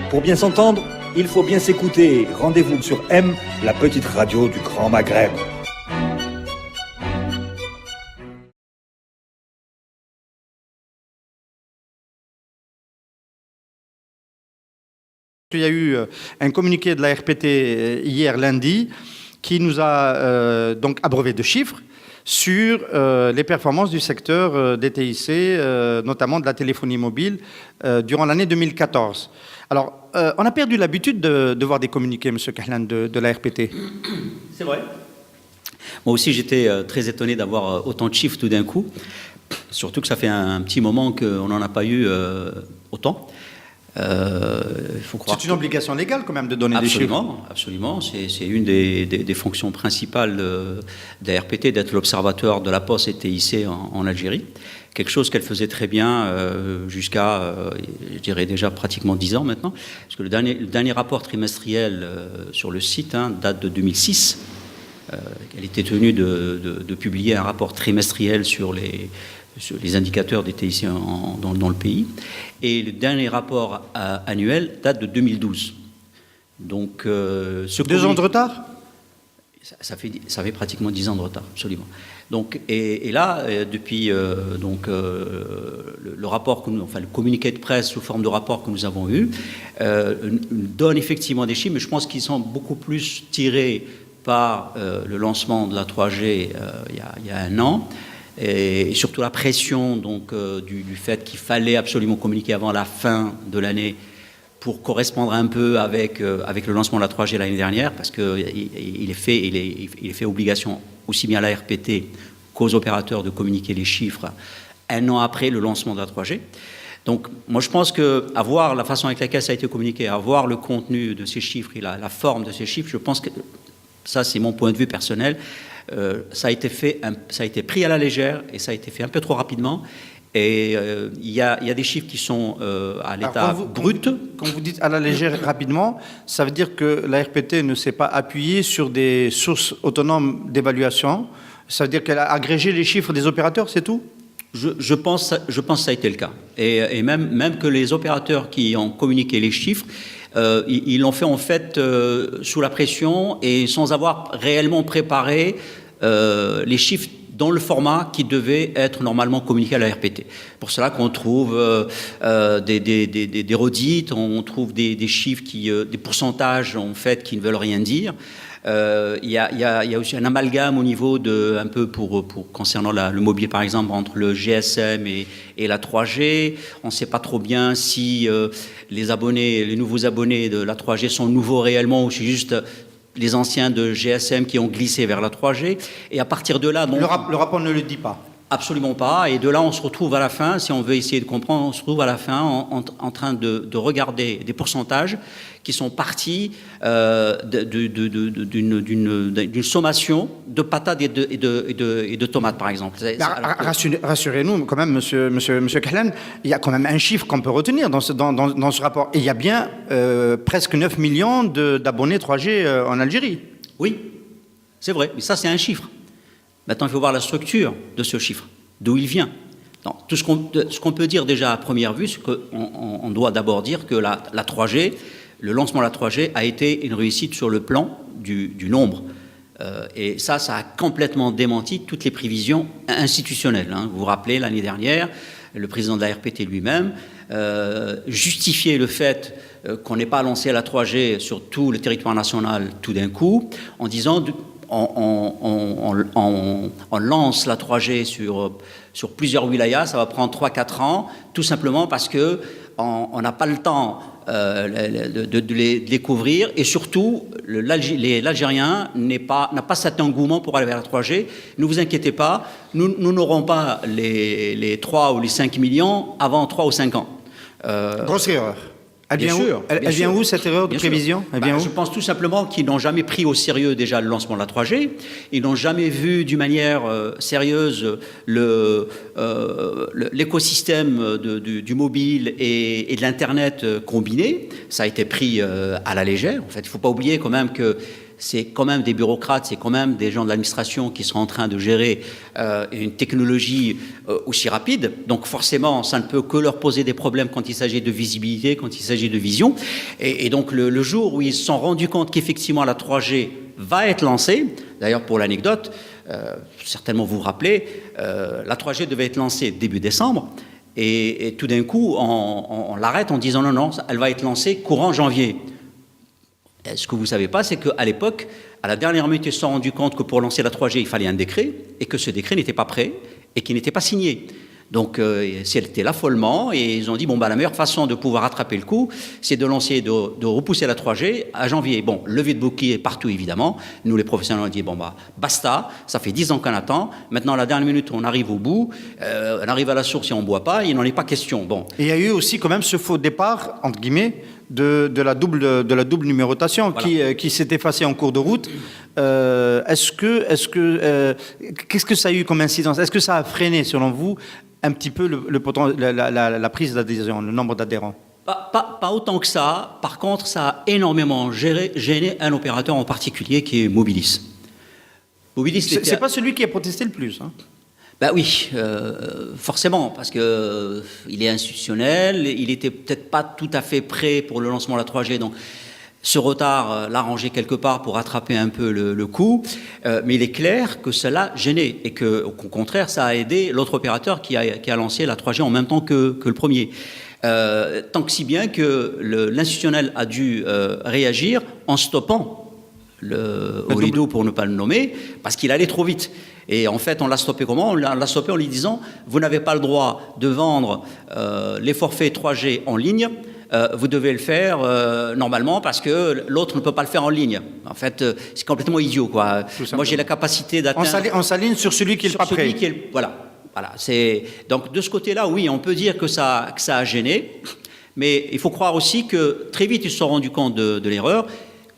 Pour bien s'entendre, il faut bien s'écouter. Rendez-vous sur M, la petite radio du Grand Maghreb. Il y a eu un communiqué de la RPT hier lundi qui nous a donc abreuvé de chiffres sur les performances du secteur des TIC, notamment de la téléphonie mobile, durant l'année 2014. Alors, on a perdu l'habitude de voir des communiqués, M. Kahlan, de la RPT. C'est vrai. Moi aussi, j'étais très étonné d'avoir autant de chiffres tout d'un coup, surtout que ça fait un petit moment qu'on n'en a pas eu autant. C'est une obligation légale quand même de donner des chiffres. Absolument, c'est une des fonctions principales de la RPT, d'être l'observateur de la Poste et TIC en Algérie. Quelque chose qu'elle faisait très bien jusqu'à, je dirais déjà pratiquement 10 ans maintenant, parce que le dernier rapport trimestriel sur le site date de 2006. Elle était tenue de publier un rapport trimestriel sur les indicateurs des TIC dans le pays. Et le dernier rapport annuel date de 2012. Donc, 2 ans de retard ? Ça fait pratiquement 10 ans de retard, absolument. Donc, et là, depuis le rapport, le communiqué de presse sous forme de rapport que nous avons eu, donne effectivement des chiffres, mais je pense qu'ils sont beaucoup plus tirés par le lancement de la 3G il y a un an, et surtout la pression donc, du fait qu'il fallait absolument communiquer avant la fin de l'année pour correspondre un peu avec le lancement de la 3G l'année dernière, parce qu'il est fait obligation aussi bien à la RPT qu'aux opérateurs de communiquer les chiffres un an après le lancement de la 3G. Donc moi je pense qu'avoir la façon avec laquelle ça a été communiqué, avoir le contenu de ces chiffres et la forme de ces chiffres, je pense que ça c'est mon point de vue personnel, ça a été pris à la légère et ça a été fait un peu trop rapidement. Et il y a des chiffres qui sont à l'état brut. Quand vous dites à la légère rapidement, ça veut dire que la RPT ne s'est pas appuyée sur des sources autonomes d'évaluation. Ça veut dire qu'elle a agrégé les chiffres des opérateurs, c'est tout ? Je pense que ça a été le cas. Et même que les opérateurs qui ont communiqué les chiffres, ils l'ont fait en fait sous la pression et sans avoir réellement préparé les chiffres dans le format qui devait être normalement communiqué à la RPT. Pour cela qu'on trouve des redites, on trouve des chiffres, des pourcentages en fait qui ne veulent rien dire. Il y a aussi un amalgame au niveau un peu concernant le mobile par exemple entre le GSM et la 3G. On ne sait pas trop bien si les nouveaux abonnés de la 3G sont nouveaux réellement ou c'est juste les anciens de GSM qui ont glissé vers la 3G. Et à partir de là... Donc, le rapport ne le dit pas. Absolument pas. Et de là, on se retrouve à la fin, si on veut essayer de comprendre, on se retrouve à la fin en train de regarder des pourcentages qui sont partis d'une sommation de patates et de tomates, par exemple. Rassurez-nous quand même, monsieur Kahlan, il y a quand même un chiffre qu'on peut retenir dans ce rapport. Et il y a bien presque 9 millions d'abonnés 3G en Algérie. Oui, c'est vrai. Mais ça, c'est un chiffre. Maintenant, il faut voir la structure de ce chiffre, d'où il vient. Non, ce qu'on peut dire déjà à première vue, c'est qu'on doit d'abord dire que la 3G, le lancement de la 3G a été une réussite sur le plan du nombre. Et ça a complètement démenti toutes les prévisions institutionnelles. Vous vous rappelez, l'année dernière, le président de la RPT lui-même justifiait le fait qu'on n'ait pas lancé la 3G sur tout le territoire national tout d'un coup, en disant... On lance la 3G sur plusieurs wilayas, ça va prendre 3-4 ans, tout simplement parce qu'on n'a pas le temps de les couvrir et surtout l'Algérien n'a pas cet engouement pour aller vers la 3G. Ne vous inquiétez pas, nous n'aurons pas les 3 ou les 5 millions avant 3 ou 5 ans. Grosse erreur. Elle vient où cette erreur de prévision ? Je pense tout simplement qu'ils n'ont jamais pris au sérieux déjà le lancement de la 3G. Ils n'ont jamais vu d'une manière sérieuse l'écosystème du mobile et de l'Internet combiné. Ça a été pris à la légère. En fait, il ne faut pas oublier quand même que c'est quand même des bureaucrates, c'est quand même des gens de l'administration qui sont en train de gérer une technologie aussi rapide. Donc forcément, ça ne peut que leur poser des problèmes quand il s'agit de visibilité, quand il s'agit de vision. Et donc le jour où ils se sont rendus compte qu'effectivement la 3G va être lancée, d'ailleurs pour l'anecdote, certainement vous vous rappelez, la 3G devait être lancée début décembre, et tout d'un coup, on l'arrête en disant non, elle va être lancée courant janvier. Ce que vous ne savez pas, c'est qu'à l'époque, à la dernière minute, ils se sont rendus compte que pour lancer la 3G, il fallait un décret, et que ce décret n'était pas prêt, et qu'il n'était pas signé. Donc, c'était l'affolement, et ils ont dit, la meilleure façon de pouvoir rattraper le coup, c'est de repousser la 3G à janvier. Bon, levée de bouclier partout, évidemment. Nous, les professionnels, on a dit, basta, ça fait 10 ans qu'on attend. Maintenant, à la dernière minute, on arrive au bout, on arrive à la source et on ne boit pas, il n'en est pas question. Bon. Et il y a eu aussi quand même ce faux départ, entre guillemets, de la double numérotation, voilà, qui s'est effacée en cours de route. Qu'est-ce que ça a eu comme incidence? Est-ce que ça a freiné, selon vous, un petit peu la prise d'adhésion, le nombre d'adhérents? Pas autant que ça. Par contre, ça a énormément gêné un opérateur en particulier qui est Mobilis. C'est pas celui qui a protesté le plus, hein. Oui, forcément, parce qu'il est institutionnel, il n'était peut-être pas tout à fait prêt pour le lancement de la 3G, donc ce retard l'a rangé quelque part pour rattraper un peu le coup, mais il est clair que cela gênait, et qu'au contraire, ça a aidé l'autre opérateur qui a lancé la 3G en même temps que le premier. Tant que si bien que l'institutionnel a dû réagir en stoppant Ooredoo, pour ne pas le nommer, parce qu'il allait trop vite. Et en fait, on l'a stoppé comment? On l'a stoppé en lui disant, vous n'avez pas le droit de vendre les forfaits 3G en ligne, vous devez le faire normalement parce que l'autre ne peut pas le faire en ligne. En fait, c'est complètement idiot, quoi. Moi, j'ai la capacité d'atteindre... On s'aligne sur celui qui est pas prêt. Voilà. Donc, de ce côté-là, oui, on peut dire que ça a gêné, mais il faut croire aussi que très vite, ils se sont rendus compte de l'erreur.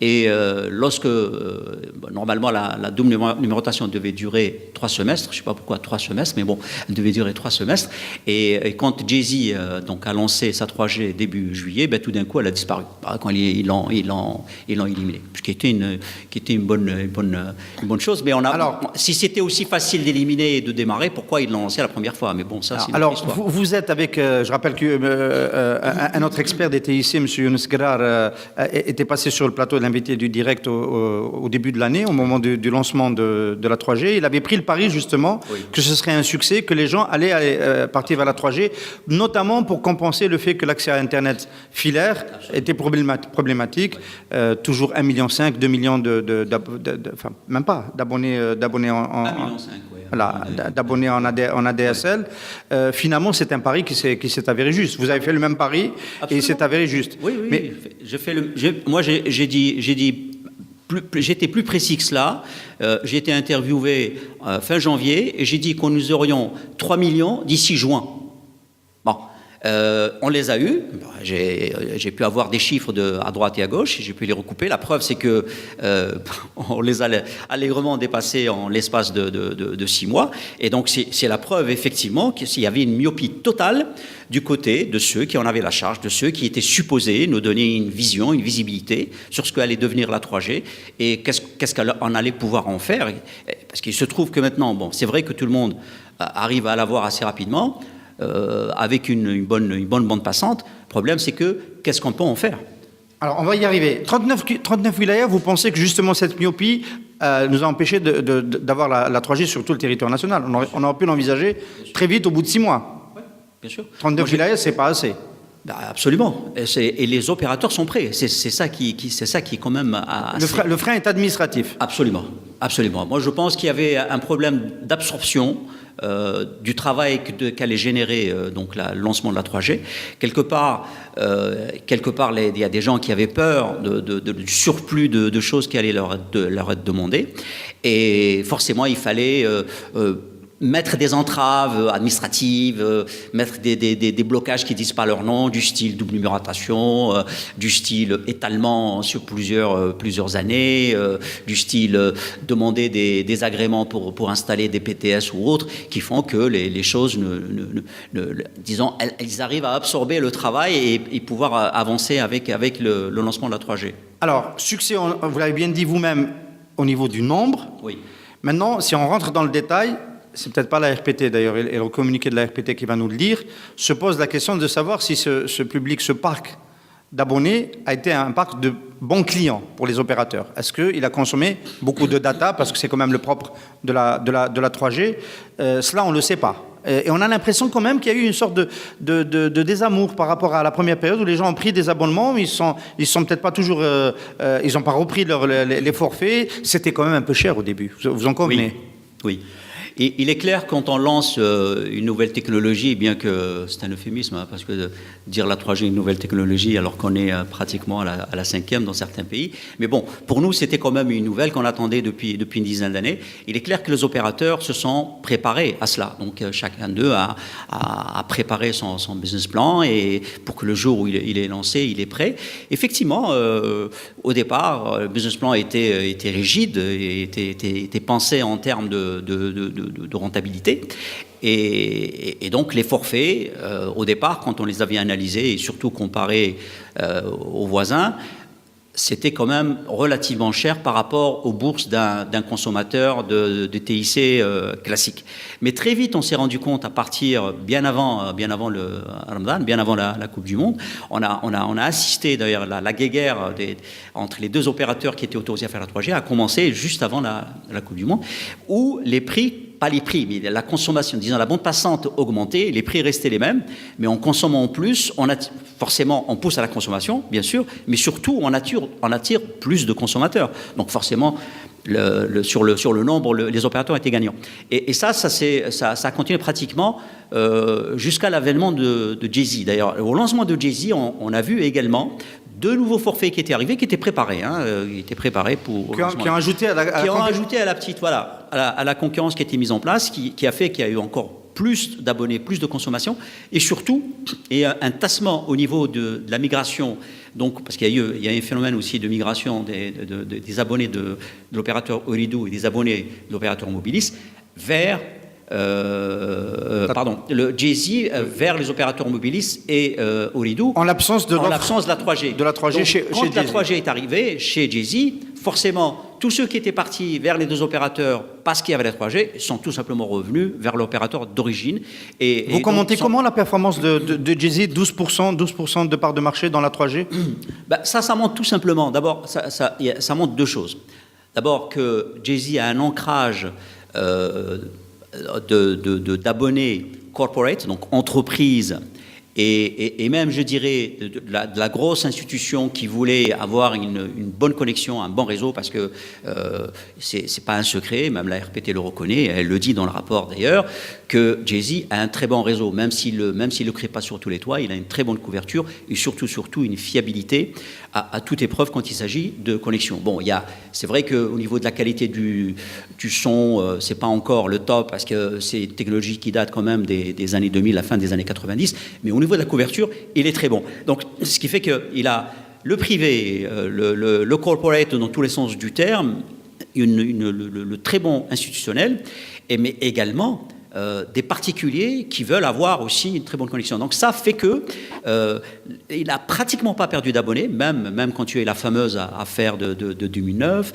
Et lorsque, normalement, la double numérotation devait durer 3 semestres, je ne sais pas pourquoi 3 semestres, mais bon, elle devait durer 3 semestres. Et quand Jay-Z a lancé sa 3G début juillet, tout d'un coup, elle a disparu. Quand ils l'ont éliminée, ce qui était une bonne chose. Mais si c'était aussi facile d'éliminer et de démarrer, pourquoi ils l'ont lancé la première fois? Mais bon, ça, c'est une autre histoire. Vous êtes avec, je rappelle qu'un autre expert des TIC, M. Younes Grar, était passé sur le plateau de invité du direct au début de l'année, au moment du lancement de la 3G. Il avait pris le pari, justement, que ce serait un succès, que les gens allaient partir vers la 3G, notamment pour compenser le fait que l'accès à Internet filaire était problématique. Toujours 1,5 million, 2 millions enfin, même pas, d'abonnés d'abonnés en ADSL. Finalement, c'est un pari qui s'est avéré juste. Vous avez fait le même pari. Absolument. Et il s'est avéré juste. Oui. Mais moi, j'étais plus précis que cela. J'ai été interviewé fin janvier et j'ai dit que nous aurions 3 millions d'ici juin. Bon. On les a eus. J'ai pu avoir des chiffres à droite et à gauche et j'ai pu les recouper. La preuve, c'est que on les a allègrement dépassés en l'espace de 6 mois. Et donc, c'est la preuve, effectivement, qu'il y avait une myopie totale du côté de ceux qui en avaient la charge, de ceux qui étaient supposés nous donner une vision, une visibilité sur ce qu'allait devenir la 3G et qu'est-ce qu'on allait pouvoir en faire. Parce qu'il se trouve que maintenant, c'est vrai que tout le monde arrive à l'avoir assez rapidement, avec une bonne bande passante. Le problème, c'est qu'est-ce qu'on peut en faire? Alors, on va y arriver. 39 wilayas, vous pensez que justement cette myopie nous a empêché d'avoir la 3G sur tout le territoire national? On aurait pu l'envisager très vite, au bout de 6 mois. Oui, bien sûr. 39 wilayas, c'est pas assez. Absolument. Et les opérateurs sont prêts. C'est ça qui est quand même assez... Le frein est administratif. Absolument. Moi, je pense qu'il y avait un problème d'absorption du travail qu'allait générer le lancement de la 3G. Quelque part, il y a des gens qui avaient peur du surplus de choses qui allaient leur être demandées. Et forcément, il fallait mettre des entraves administratives, mettre des blocages qui ne disent pas leur nom, du style double numérotation, du style étalement sur plusieurs années, du style demander des agréments pour installer des PTS ou autres, qui font que les choses, disons, elles arrivent à absorber le travail et pouvoir avancer avec le lancement de la 3G. Alors, succès, vous l'avez bien dit vous-même, au niveau du nombre. Oui. Maintenant, si on rentre dans le détail, c'est peut-être pas la RPT d'ailleurs, et le communiqué de la RPT qui va nous le dire, se pose la question de savoir si ce public, ce parc d'abonnés a été un parc de bons clients pour les opérateurs. Est-ce qu'il a consommé beaucoup de data, parce que c'est quand même le propre de la 3G? Cela, on ne le sait pas. Et on a l'impression quand même qu'il y a eu une sorte de désamour par rapport à la première période où les gens ont pris des abonnements, ils sont peut-être pas toujours, ils n'ont pas repris les forfaits. C'était quand même un peu cher au début. Vous en convenez? Oui. Et il est clair quand on lance une nouvelle technologie, bien que c'est un euphémisme, hein, parce que dire la 3G une nouvelle technologie alors qu'on est pratiquement à la 5e dans certains pays. Mais bon, pour nous, c'était quand même une nouvelle qu'on attendait depuis une dizaine d'années. Il est clair que les opérateurs se sont préparés à cela. Donc chacun d'eux a préparé son business plan et pour que le jour où il est lancé, il est prêt. Effectivement, au départ, le business plan était rigide, était pensé en termes de rentabilité. Et donc les forfaits, au départ, quand on les avait analysés et surtout comparés aux voisins, c'était quand même relativement cher par rapport aux bourses d'un consommateur de TIC classique. Mais très vite, on s'est rendu compte, à partir bien avant le Ramadan, bien avant la Coupe du Monde, on a assisté d'ailleurs la guéguerre entre les deux opérateurs qui étaient autorisés à faire la 3G a commencé juste avant la Coupe du Monde, où les prix, pas les prix, mais la consommation, disons la bande passante augmentait, les prix restaient les mêmes, mais en consommant plus, forcément, on pousse à la consommation, bien sûr, mais surtout, on attire plus de consommateurs. Donc forcément, sur le nombre, les opérateurs étaient gagnants. Et ça a continué pratiquement jusqu'à l'avènement de Jay-Z. D'ailleurs, au lancement de Jay-Z, on a vu également deux nouveaux forfaits qui étaient arrivés, qui étaient préparés, pour... Qui ont ajouté à la petite, voilà, à la concurrence qui a été mise en place, qui a fait qu'il y a eu encore plus d'abonnés, plus de consommation, et surtout, un tassement au niveau de la migration, donc, parce qu'il y a un phénomène aussi de migration des abonnés de l'opérateur Ooredoo et des abonnés de l'opérateur Mobilis vers... le Jay-Z vers les opérateurs Mobilis et Ooredoo en l'absence de la 3G. Donc, chez quand la Jay-Z. 3G est arrivée chez Jay-Z, forcément, tous ceux qui étaient partis vers les deux opérateurs parce qu'il y avait la 3G sont tout simplement revenus vers l'opérateur d'origine. Vous commentez comment la performance de Jay-Z, 12% de part de marché dans la 3G? Ça montre tout simplement. D'abord, ça montre deux choses. D'abord que Jay-Z a un ancrage d'abonnés corporate, donc entreprises, et même, je dirais, de la grosse institution qui voulait avoir une bonne connexion, un bon réseau, parce que c'est pas un secret, même la RPT le reconnaît, elle le dit dans le rapport d'ailleurs, que Jay-Z a un très bon réseau, même s'il le crée pas sur tous les toits, il a une très bonne couverture et surtout une fiabilité à toute épreuve quand il s'agit de connexion. Bon, c'est vrai qu'au niveau de la qualité du son, c'est pas encore le top, parce que c'est une technologie qui date quand même des années 2000, la fin des années 90, mais au niveau de la couverture, il est très bon. Donc, ce qui fait qu'il a le privé, le corporate dans tous les sens du terme, le très bon institutionnel, mais également des particuliers qui veulent avoir aussi une très bonne connexion. Donc ça fait que il n'a pratiquement pas perdu d'abonnés, même quand il y a eu la fameuse affaire de 2009,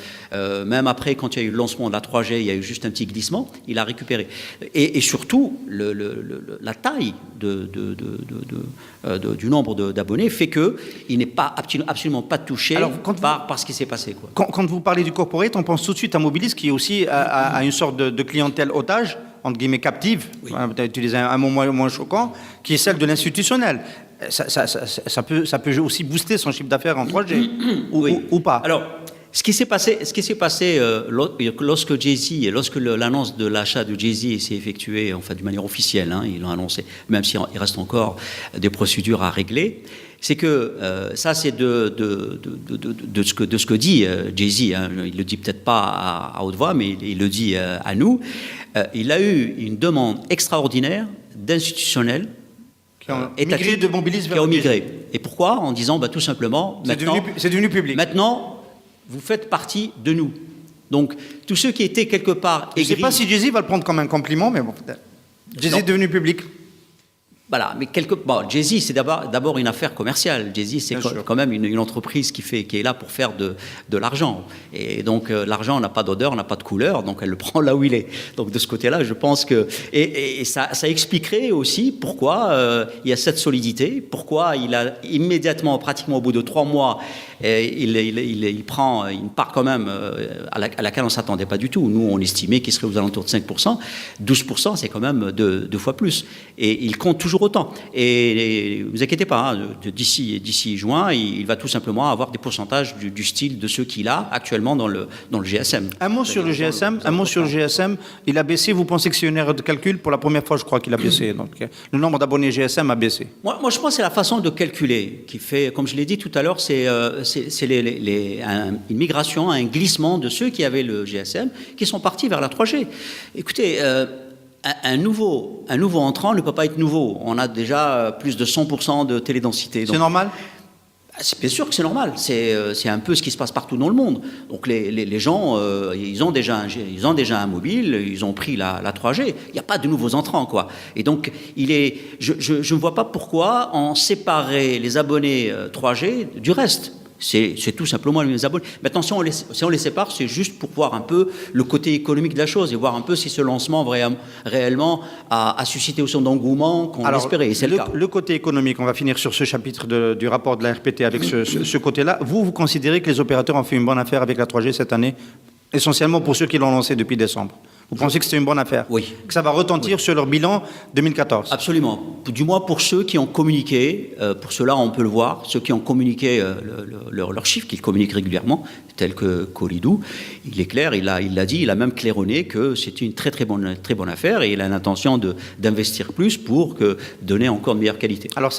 même après quand il y a eu le lancement de la 3G, il y a eu juste un petit glissement, il a récupéré. Et surtout, la taille du nombre d'abonnés fait qu'il n'est pas absolument pas touché par ce qui s'est passé, quoi. Quand vous parlez du corporate, on pense tout de suite à Mobilis, qui est aussi à une sorte de clientèle otage, entre guillemets captive, oui. Vous avez utilisé un mot moins choquant, qui est celle de l'institutionnel. Ça peut aussi booster son chiffre d'affaires en 3G, ou pas. Alors, ce qui s'est passé lorsque Jay-Z, lorsque l'annonce de l'achat de Jay-Z s'est effectuée, enfin d'une manière officielle, ils l'ont annoncé, même s'il reste encore des procédures à régler, c'est que ça, c'est de ce que dit Jay-Z. Il le dit peut-être pas à haute voix, mais il le dit à nous. il a eu une demande extraordinaire d'institutionnels Qui ont migré de Mobilis vers qui ont migré. Et pourquoi? En disant tout simplement, c'est devenu public. Maintenant, vous faites partie de nous. Donc, tous ceux qui étaient quelque part Je ne sais aigris... pas si Jay-Z va le prendre comme un compliment, mais bon. Jay-Z est devenu public. Voilà, mais Jay-Z, c'est d'abord une affaire commerciale. Jay-Z, c'est quand même une entreprise qui est là pour faire de l'argent. Et donc, l'argent n'a pas d'odeur, n'a pas de couleur, donc elle le prend là où il est. Donc, de ce côté-là, je pense que... Et ça expliquerait aussi pourquoi il y a cette solidité, pourquoi il a immédiatement, pratiquement au bout de 3 mois, il prend une part quand même à laquelle on ne s'attendait pas du tout. Nous, on estimait qu'il serait aux alentours de 5%. 12%, c'est quand même 2 fois plus. Et il compte toujours autant. Et ne vous inquiétez pas, d'ici juin, il va tout simplement avoir des pourcentages du style de ceux qu'il a actuellement dans le GSM. Un mot sur le GSM. Il a baissé. Vous pensez que c'est une erreur de calcul? Pour la première fois, je crois qu'il a baissé. Donc, le nombre d'abonnés GSM a baissé. Moi, je pense que c'est la façon de calculer qui fait, comme je l'ai dit tout à l'heure, c'est une migration, un glissement de ceux qui avaient le GSM qui sont partis vers la 3G. Écoutez, un nouveau entrant ne peut pas être nouveau. On a déjà plus de 100% de télédensité. C'est normal? C'est bien sûr que c'est normal. C'est un peu ce qui se passe partout dans le monde. Donc les gens, ils ont déjà un mobile, ils ont pris la 3G. Il n'y a pas de nouveaux entrants, quoi. Et donc je ne vois pas pourquoi on séparait les abonnés 3G du reste. C'est tout simplement les abonnés. Maintenant, si on les sépare, c'est juste pour voir un peu le côté économique de la chose et voir un peu si ce lancement réellement a suscité aussi d'engouement qu'on espérait. Et c'est le cas. Le côté économique, on va finir sur ce chapitre du rapport de la RPT avec ce côté-là. Vous considérez que les opérateurs ont fait une bonne affaire avec la 3G cette année, essentiellement pour ceux qui l'ont lancé depuis décembre? Vous pensez que c'est une bonne affaire? Oui. Que ça va retentir sur leur bilan 2014? Absolument. Du moins pour ceux qui ont communiqué, pour ceux-là on peut le voir, ceux qui ont communiqué leurs chiffres, qu'ils communiquent régulièrement, tels que Colidou, il est clair, il l'a dit, il a même claironné que c'était une très bonne affaire et il a l'intention d'investir plus pour donner encore de meilleure qualité. Alors,